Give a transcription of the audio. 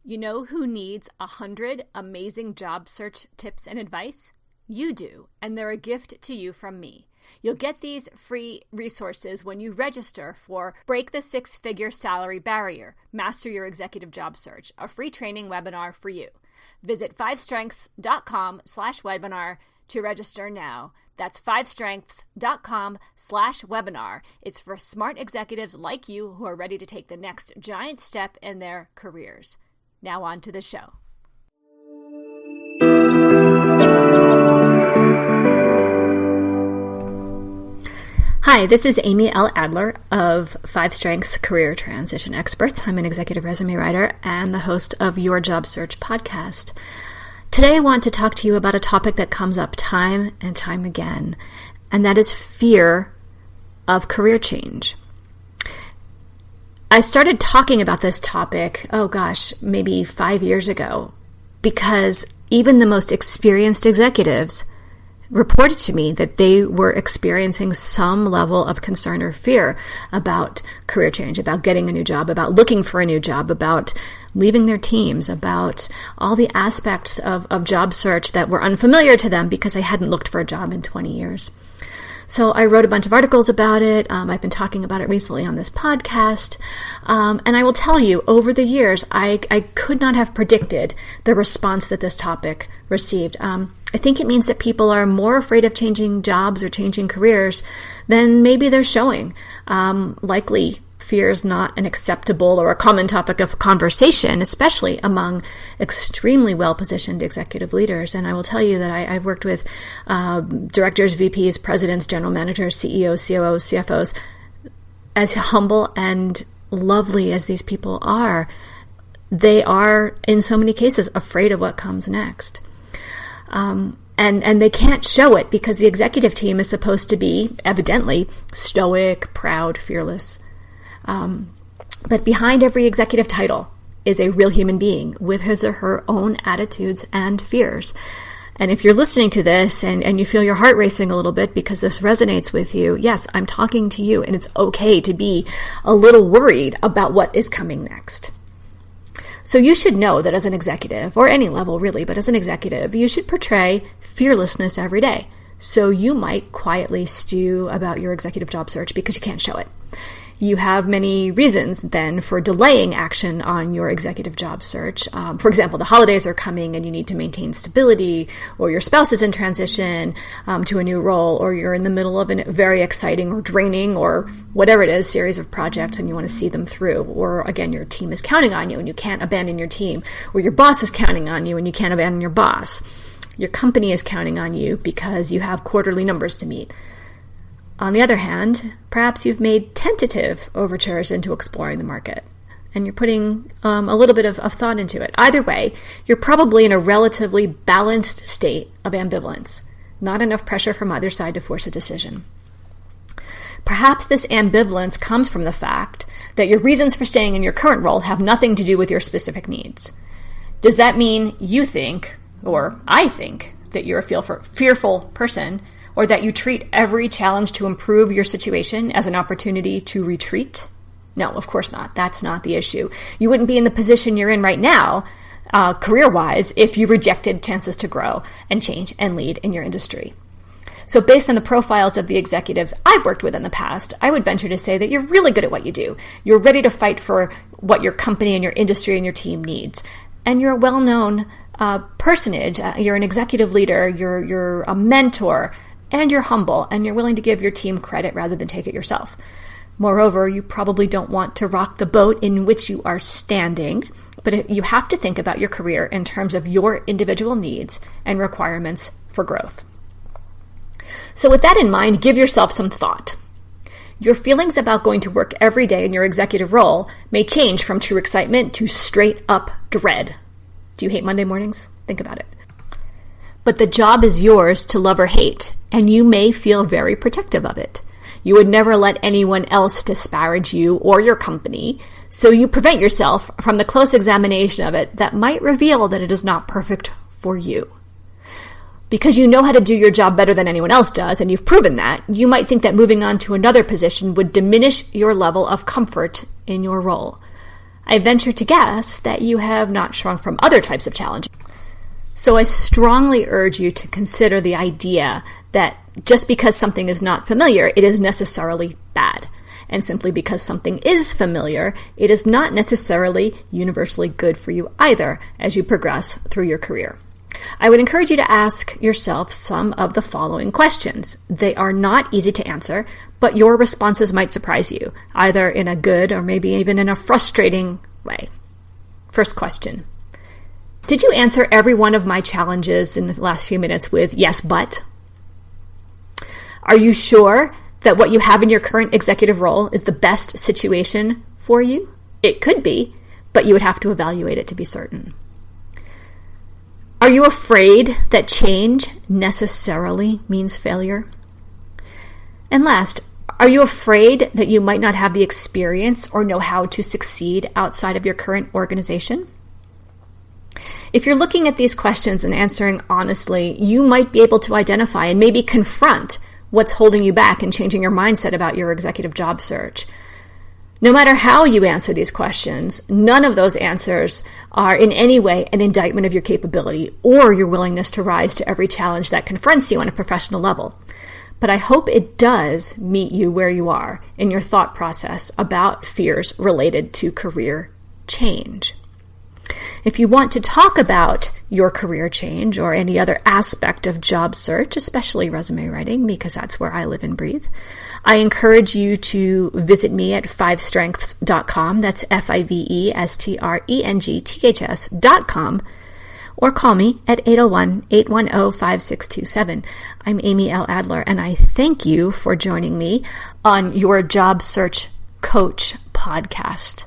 You know who needs 100 amazing job search tips and advice? You do, and they're a gift to you from me. You'll get these free resources when you register for Break the Six-Figure Salary Barrier, Master Your Executive Job Search, a free training webinar for you. Visit 5strengths.com/webinar to register now. That's 5strengths.com/webinar. It's for smart executives like you who are ready to take the next giant step in their careers. Now on to the show. Hi, this is Amy L. Adler of 5 Strengths Career Transition Experts. I'm an executive resume writer and the host of Your Job Search podcast. Today I want to talk to you about a topic that comes up time and time again, and that is fear of career change. I started talking about this topic, maybe 5 years ago, because even the most experienced executives reported to me that they were experiencing some level of concern or fear about career change, about getting a new job, about looking for a new job, about leaving their teams, about all the aspects of job search that were unfamiliar to them because they hadn't looked for a job in 20 years. So I wrote a bunch of articles about it. I've been talking about it recently on this podcast. And I will tell you, over the years, I could not have predicted the response that this topic received. I think it means that people are more afraid of changing jobs or changing careers than maybe they're showing. Likely, fear is not an acceptable or a common topic of conversation, especially among extremely well-positioned executive leaders. And I will tell you that I've worked with directors, VPs, presidents, general managers, CEOs, COOs, CFOs. As humble and lovely as these people are, they are, in so many cases, afraid of what comes next. And they can't show it because the executive team is supposed to be, evidently, stoic, proud, fearless. But behind every executive title is a real human being with his or her own attitudes and fears. And if you're listening to this and you feel your heart racing a little bit because this resonates with you, yes, I'm talking to you, and it's okay to be a little worried about what is coming next. So you should know that as an executive, or any level really, but as an executive, you should portray fearlessness every day. So you might quietly stew about your executive job search because you can't show it. You have many reasons then for delaying action on your executive job search. For example, the holidays are coming and you need to maintain stability, or your spouse is in transition to a new role, or you're in the middle of a very exciting or draining or whatever it is, series of projects, and you want to see them through. Or again, your team is counting on you and you can't abandon your team, or your boss is counting on you and you can't abandon your boss. Your company is counting on you because you have quarterly numbers to meet. On the other hand, perhaps you've made tentative overtures into exploring the market, and you're putting a little bit of thought into it. Either way, you're probably in a relatively balanced state of ambivalence, not enough pressure from either side to force a decision. Perhaps this ambivalence comes from the fact that your reasons for staying in your current role have nothing to do with your specific needs. Does that mean you think, or I think, that you're a fearful person, or that you treat every challenge to improve your situation as an opportunity to retreat? No, of course not. That's not the issue. You wouldn't be in the position you're in right now, career-wise, if you rejected chances to grow and change and lead in your industry. So based on the profiles of the executives I've worked with in the past, I would venture to say that you're really good at what you do. You're ready to fight for what your company and your industry and your team needs. And you're a well-known personage. You're an executive leader. You're a mentor. And you're humble, and you're willing to give your team credit rather than take it yourself. Moreover, you probably don't want to rock the boat in which you are standing, but you have to think about your career in terms of your individual needs and requirements for growth. So with that in mind, give yourself some thought. Your feelings about going to work every day in your executive role may change from true excitement to straight up dread. Do you hate Monday mornings? Think about it. But the job is yours to love or hate, and you may feel very protective of it. You would never let anyone else disparage you or your company, so you prevent yourself from the close examination of it that might reveal that it is not perfect for you. Because you know how to do your job better than anyone else does, and you've proven that, you might think that moving on to another position would diminish your level of comfort in your role. I venture to guess that you have not shrunk from other types of challenges. So I strongly urge you to consider the idea that just because something is not familiar, it is necessarily bad. And simply because something is familiar, it is not necessarily universally good for you either as you progress through your career. I would encourage you to ask yourself some of the following questions. They are not easy to answer, but your responses might surprise you, either in a good or maybe even in a frustrating way. First question. Did you answer every one of my challenges in the last few minutes with yes, but? Are you sure that what you have in your current executive role is the best situation for you? It could be, but you would have to evaluate it to be certain. Are you afraid that change necessarily means failure? And last, are you afraid that you might not have the experience or know how to succeed outside of your current organization? If you're looking at these questions and answering honestly, you might be able to identify and maybe confront what's holding you back and changing your mindset about your executive job search. No matter how you answer these questions, none of those answers are in any way an indictment of your capability or your willingness to rise to every challenge that confronts you on a professional level. But I hope it does meet you where you are in your thought process about fears related to career change. If you want to talk about your career change or any other aspect of job search, especially resume writing, because that's where I live and breathe, I encourage you to visit me at fivestrengths.com. That's fivestrengths.com, or call me at 801-810-5627. I'm Amy L. Adler, and I thank you for joining me on your Job Search Coach podcast.